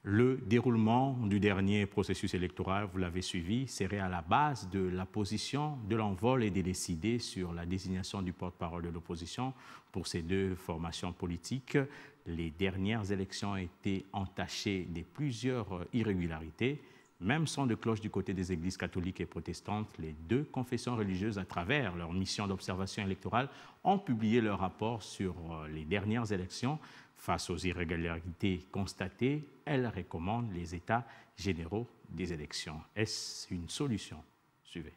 Le déroulement du dernier processus électoral, vous l'avez suivi, serait à la base de la position de l'envol et des décidés sur la désignation du porte-parole de l'opposition pour ces deux formations politiques. Les dernières élections ont été entachées de plusieurs irrégularités. Même son de cloche du côté des églises catholiques et protestantes, les deux confessions religieuses, à travers leur mission d'observation électorale, ont publié leur rapport sur les dernières élections. Face aux irrégularités constatées, elles recommandent les états généraux des élections. Est-ce une solution? Suivez.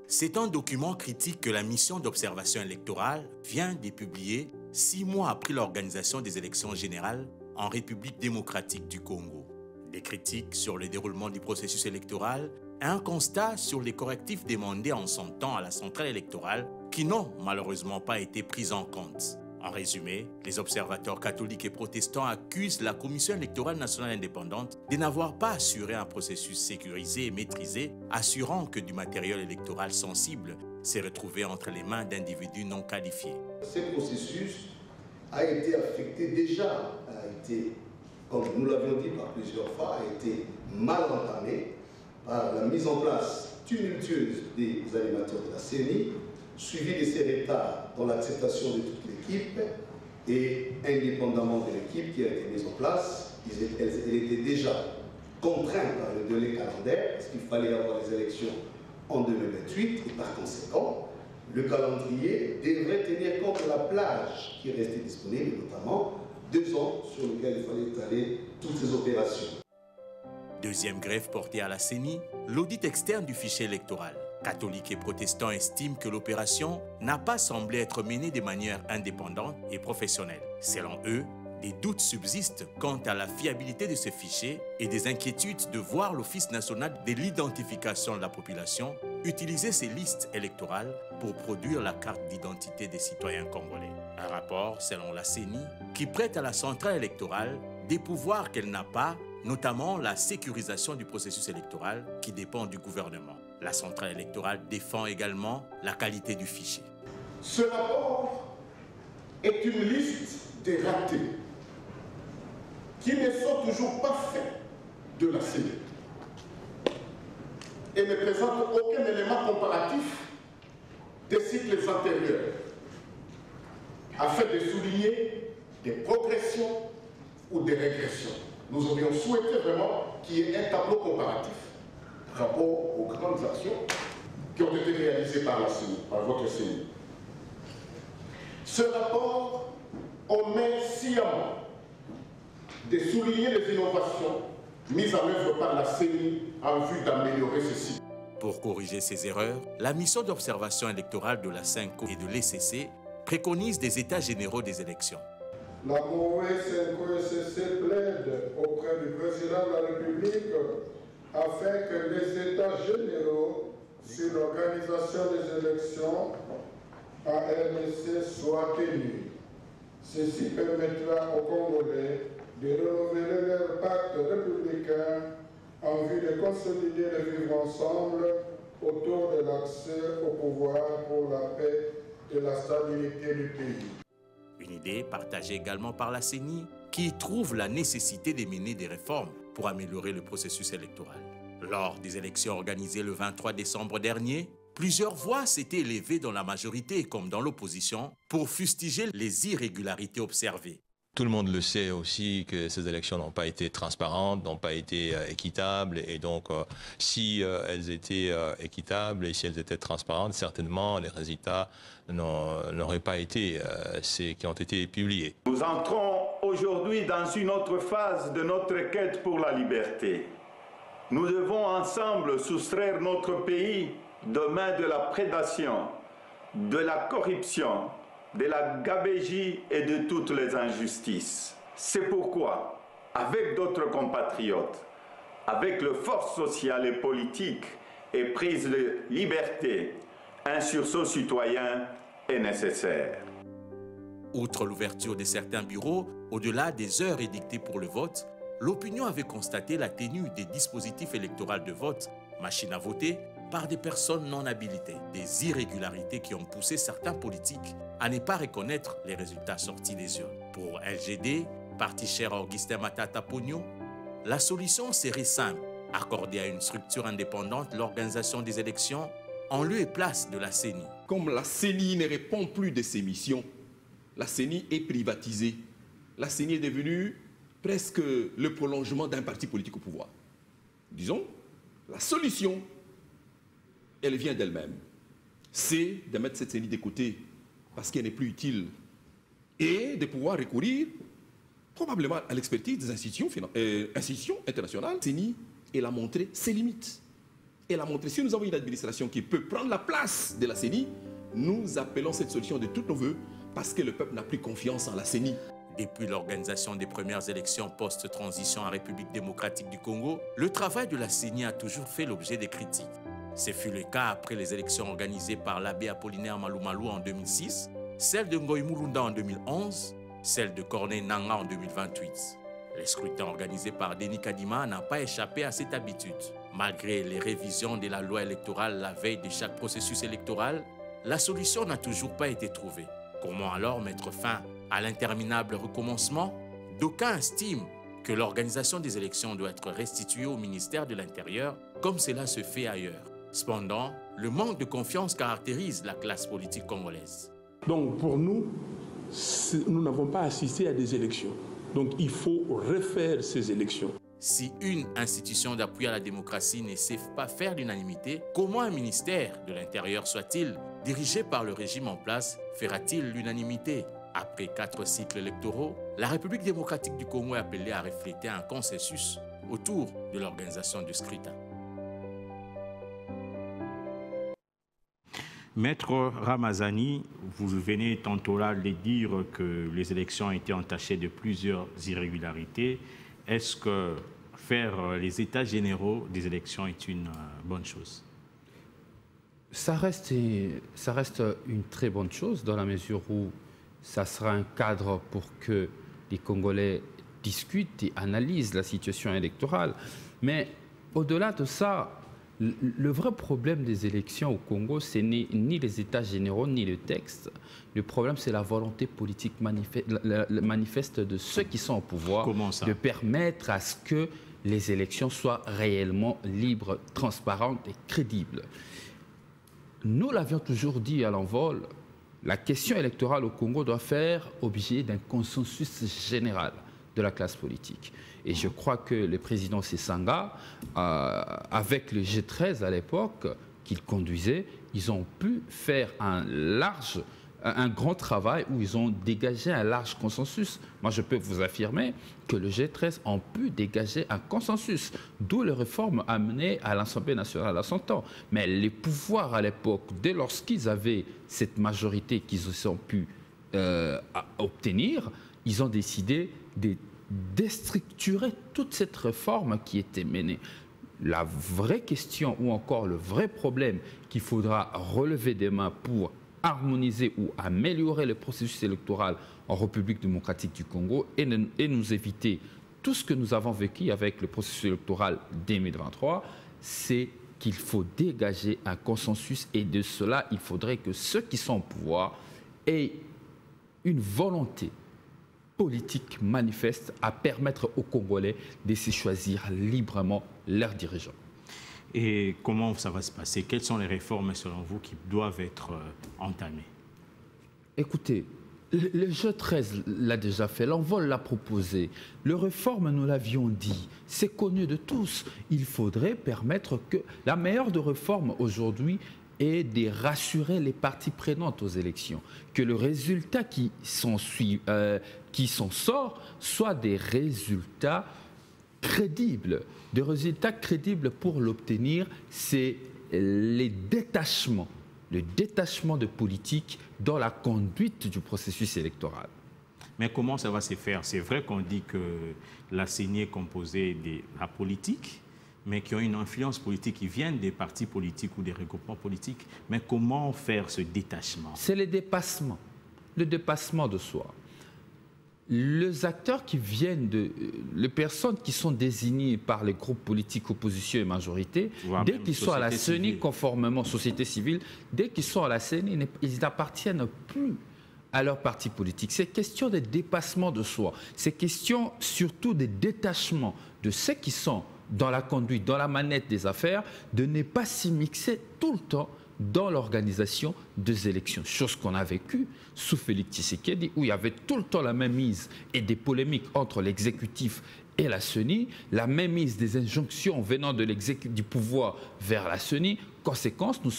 C'est un document critique que la mission d'observation électorale vient de publier 6 mois après l'organisation des élections générales en République démocratique du Congo. Des critiques sur le déroulement du processus électoral et un constat sur les correctifs demandés en son temps à la centrale électorale qui n'ont malheureusement pas été pris en compte. En résumé, les observateurs catholiques et protestants accusent la Commission électorale nationale indépendante de n'avoir pas assuré un processus sécurisé et maîtrisé, assurant que du matériel électoral sensible s'est retrouvé entre les mains d'individus non qualifiés. Ce processus a été affecté déjà, comme nous l'avions dit par plusieurs fois, a été mal entamé par la mise en place tumultueuse des animateurs de la CENI, suivi de ces retards dans l'acceptation de toute l'équipe et indépendamment de l'équipe qui a été mise en place, elle était déjà contrainte par le délai calendaire parce qu'il fallait avoir les élections en 2028 et par conséquent, le calendrier devrait tenir compte de la plage qui restait disponible, notamment 2 ans sur lesquels il fallait étaler toutes ces opérations. Deuxième grève portée à la CENI, l'audit externe du fichier électoral. Catholiques et protestants estiment que l'opération n'a pas semblé être menée de manière indépendante et professionnelle. Selon eux, des doutes subsistent quant à la fiabilité de ce fichier et des inquiétudes de voir l'Office national de l'identification de la population utiliser ces listes électorales pour produire la carte d'identité des citoyens congolais. Un rapport, selon la CENI, qui prête à la centrale électorale des pouvoirs qu'elle n'a pas, notamment la sécurisation du processus électoral qui dépend du gouvernement. La centrale électorale défend également la qualité du fichier. Ce rapport est une liste des ratés qui ne sont toujours pas faits de la CENI et ne présentent aucun élément comparatif des cycles antérieurs afin de souligner des progressions ou des régressions. Nous aurions souhaité vraiment qu'il y ait un tableau comparatif par rapport aux grandes actions qui ont été réalisées par la CENI, par votre CENI. Ce rapport omet sciemment de souligner les innovations mises en œuvre par la CENI en vue d'améliorer ceci. Pour corriger ces erreurs, la mission d'observation électorale de la CENCO et de l'ECC préconise des états généraux des élections. La MOE CENCO-ECC plaide auprès du président de la République afin que les états généraux sur l'organisation des élections à RDC soient tenus. Ceci permettra aux Congolais de renouveler leur pacte républicain en vue de consolider le vivre ensemble autour de l'accès au pouvoir pour la paix et la stabilité du pays. Une idée partagée également par la CENI qui trouve la nécessité de mener des réformes pour améliorer le processus électoral. Lors des élections organisées le 23 décembre dernier, plusieurs voix s'étaient élevées dans la majorité comme dans l'opposition pour fustiger les irrégularités observées. Tout le monde le sait aussi que ces élections n'ont pas été transparentes, n'ont pas été équitables. Et donc, si elles étaient équitables et si elles étaient transparentes, certainement les résultats n'auraient pas été ceux qui ont été publiés. Nous entrons aujourd'hui dans une autre phase de notre quête pour la liberté. Nous devons ensemble soustraire notre pays des mains de la prédation, de la corruption, de la gabegie et de toutes les injustices. C'est pourquoi, avec d'autres compatriotes, avec les forces sociales et politiques et prise de liberté, un sursaut citoyen est nécessaire. Outre l'ouverture de certains bureaux, au-delà des heures édictées pour le vote, l'opinion avait constaté la tenue des dispositifs électoraux de vote, machines à voter, par des personnes non habilitées. Des irrégularités qui ont poussé certains politiques à ne pas reconnaître les résultats sortis des urnes. Pour LGD, parti cher à Augustin Matata Pogno, la solution serait simple, accorder à une structure indépendante l'organisation des élections en lieu et place de la CENI. Comme la CENI ne répond plus de ses missions, la CENI est privatisée. La CENI est devenue presque le prolongement d'un parti politique au pouvoir. Disons, la solution, elle vient d'elle-même. C'est de mettre cette CENI de côté parce qu'elle n'est plus utile et de pouvoir recourir probablement à l'expertise des institutions internationales. La CENI, elle a montré ses limites. Elle a montré, si nous avons une administration qui peut prendre la place de la CENI, nous appelons cette solution de tous nos voeux parce que le peuple n'a plus confiance en la CENI. Depuis l'organisation des premières élections post-transition en République démocratique du Congo, le travail de la CENI a toujours fait l'objet des critiques. Ce fut le cas après les élections organisées par l'abbé Apollinaire Malumalu en 2006, celle de Ngoï Mulunda en 2011, celle de Corneille Nangaa en 2028. Les scrutins organisés par Denis Kadima n'ont pas échappé à cette habitude. Malgré les révisions de la loi électorale la veille de chaque processus électoral, la solution n'a toujours pas été trouvée. Comment alors mettre fin à l'interminable recommencement? D'aucuns estiment que l'organisation des élections doit être restituée au ministère de l'Intérieur, comme cela se fait ailleurs. Cependant, le manque de confiance caractérise la classe politique congolaise. Donc pour nous, nous n'avons pas assisté à des élections. Donc il faut refaire ces élections. Si une institution d'appui à la démocratie ne sait pas faire l'unanimité, comment un ministère de l'Intérieur soit-il, dirigé par le régime en place, fera-t-il l'unanimité? Après 4 cycles électoraux, la République démocratique du Congo est appelée à refléter un consensus autour de l'organisation du scrutin. Maître Ramazani, vous venez tantôt là de dire que les élections ont été entachées de plusieurs irrégularités. Est-ce que faire les états généraux des élections est une bonne chose? Ça reste une très bonne chose dans la mesure où ça sera un cadre pour que les Congolais discutent et analysent la situation électorale. Mais au-delà de ça, le vrai problème des élections au Congo, ce n'est ni les états généraux, ni le texte. Le problème, c'est la volonté politique manifeste de ceux qui sont au pouvoir de permettre à ce que les élections soient réellement libres, transparentes et crédibles. Nous l'avions toujours dit à l'envol, la question électorale au Congo doit faire objet d'un consensus général de la classe politique. Et je crois que le président Sesanga, avec le G13 à l'époque qu'il conduisait, ils ont pu faire un grand travail où ils ont dégagé un large consensus. Moi, je peux vous affirmer que le G13 a pu dégager un consensus, d'où les réformes amenées à l'Assemblée nationale à son temps. Mais les pouvoirs à l'époque, dès lorsqu'ils avaient cette majorité qu'ils ont pu obtenir, ils ont décidé de déstructurer toute cette réforme qui était menée. La vraie question ou encore le vrai problème qu'il faudra relever demain pour harmoniser ou améliorer le processus électoral en République démocratique du Congo et nous éviter tout ce que nous avons vécu avec le processus électoral 2023, c'est qu'il faut dégager un consensus et de cela, il faudrait que ceux qui sont au pouvoir aient une volonté politique manifeste à permettre aux Congolais de se choisir librement leurs dirigeants. Et comment ça va se passer? Quelles sont les réformes, selon vous, qui doivent être entamées? Écoutez, le G13 l'a déjà fait, l'envol l'a proposé. Les réformes, nous l'avions dit, c'est connu de tous. Il faudrait permettre que... La meilleure des réformes aujourd'hui est de rassurer les parties prenantes aux élections, que le résultat qui s'en sort soit des résultats crédibles. Des résultats crédibles pour l'obtenir, c'est le détachement de politique dans la conduite du processus électoral. Mais comment ça va se faire? C'est vrai qu'on dit que la CENI est composée de la politique, mais qui ont une influence politique, qui viennent des partis politiques ou des regroupements politiques. Mais comment faire ce détachement? C'est le dépassement de soi. Les acteurs qui viennent les personnes qui sont désignées par les groupes politiques opposition et majorité, dès qu'ils sont à la CENI, conformément à la société civile, dès qu'ils sont à la CENI, ils n'appartiennent plus à leur parti politique. C'est question de dépassement de soi. C'est question surtout de détachement de ceux qui sont dans la conduite, dans la manette des affaires, de ne pas s'y mixer tout le temps dans l'organisation des élections. Chose qu'on a vécue sous Félix Tshisekedi, où il y avait tout le temps la mainmise et des polémiques entre l'exécutif et la CENI, la mainmise des injonctions venant de du pouvoir vers la CENI. Conséquence, nous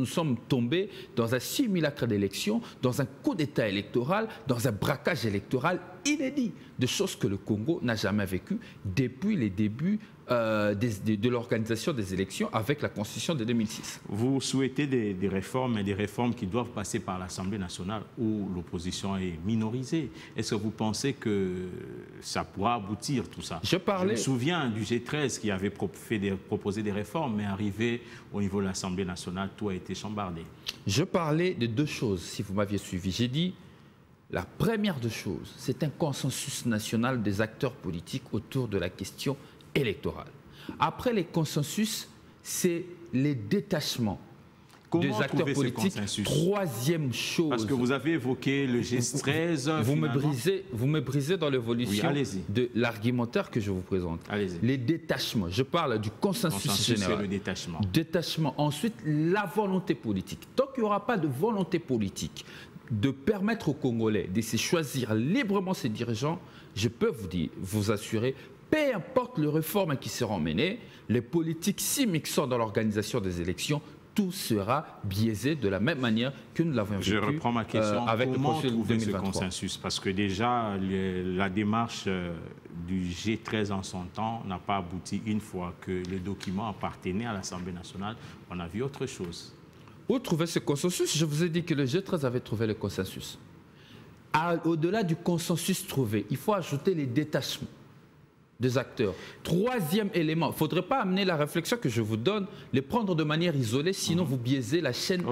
sommes tombés dans un simulacre d'élection, dans un coup d'État électoral, dans un braquage électoral inédit, de choses que le Congo n'a jamais vécues depuis les débuts de l'organisation des élections avec la Constitution de 2006. Vous souhaitez des réformes, mais des réformes qui doivent passer par l'Assemblée nationale où l'opposition est minorisée. Est-ce que vous pensez que ça pourra aboutir, tout ça? Je me souviens du G13 qui avait proposé des réformes, mais arrivé au niveau de l'Assemblée nationale, tout a été chambardé. Je parlais de deux choses, si vous m'aviez suivi. J'ai dit, la première des choses, c'est un consensus national des acteurs politiques autour de la question électorale. Après les consensus, c'est les détachements des acteurs politiques. Troisième chose. Parce que vous avez évoqué le G13. Vous me brisez dans l'évolution de l'argumentaire que je vous présente. Les détachements. Je parle du consensus général. Le détachement. Détachement. Ensuite, la volonté politique. Tant qu'il n'y aura pas de volonté politique de permettre aux Congolais de se choisir librement ses dirigeants, je peux vous assurer, peu importe les réformes qui seront menées, les politiques s'y mixant dans l'organisation des élections, tout sera biaisé de la même manière que nous l'avons vécu. Je reprends ma question. Avec comment trouver ce consensus? Parce que déjà, la démarche du G13 en son temps n'a pas abouti une fois que le document appartenait à l'Assemblée nationale. On a vu autre chose. Où trouver ce consensus? Je vous ai dit que le G13 avait trouvé le consensus. Au-delà du consensus trouvé, il faut ajouter les détachements des acteurs. Troisième élément, il ne faudrait pas amener la réflexion que je vous donne, les prendre de manière isolée, sinon vous biaisez la chaîne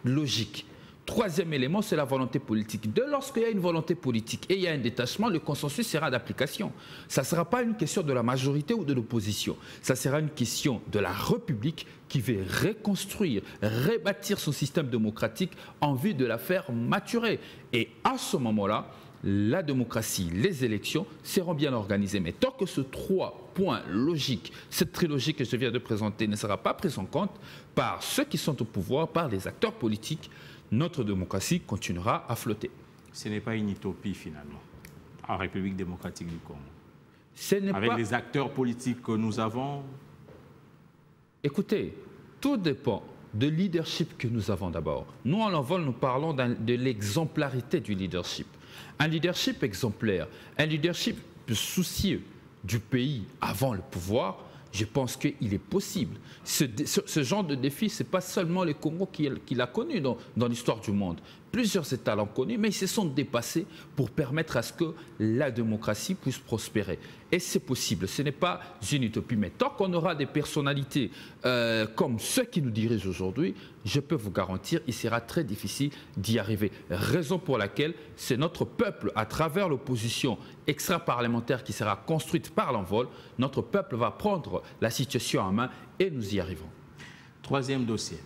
logique. Troisième élément, c'est la volonté politique. Dès lorsqu'il y a une volonté politique et il y a un détachement, le consensus sera d'application. Ça ne sera pas une question de la majorité ou de l'opposition. Ça sera une question de la République qui veut reconstruire, rebâtir son système démocratique en vue de la faire maturer. Et à ce moment-là, la démocratie, les élections seront bien organisées. Mais tant que ce 3 points logiques, cette trilogie que je viens de présenter ne sera pas prise en compte par ceux qui sont au pouvoir, par les acteurs politiques, notre démocratie continuera à flotter. Ce n'est pas une utopie finalement, en République démocratique du Congo. Avec les acteurs politiques que nous avons. Écoutez, tout dépend de leadership que nous avons d'abord. Nous, en Envol, nous parlons de l'exemplarité du leadership. Un leadership exemplaire, un leadership soucieux du pays avant le pouvoir, je pense qu'il est possible. Ce genre de défi, ce n'est pas seulement le Congo qui l'a connu dans l'histoire du monde. Plusieurs États l'ont connu, mais ils se sont dépassés pour permettre à ce que la démocratie puisse prospérer. Et c'est possible, ce n'est pas une utopie. Mais tant qu'on aura des personnalités comme ceux qui nous dirigent aujourd'hui, je peux vous garantir qu'il sera très difficile d'y arriver. Raison pour laquelle c'est notre peuple, à travers l'opposition extra-parlementaire qui sera construite par l'Envol, notre peuple va prendre la situation en main et nous y arrivons. Troisième dossier.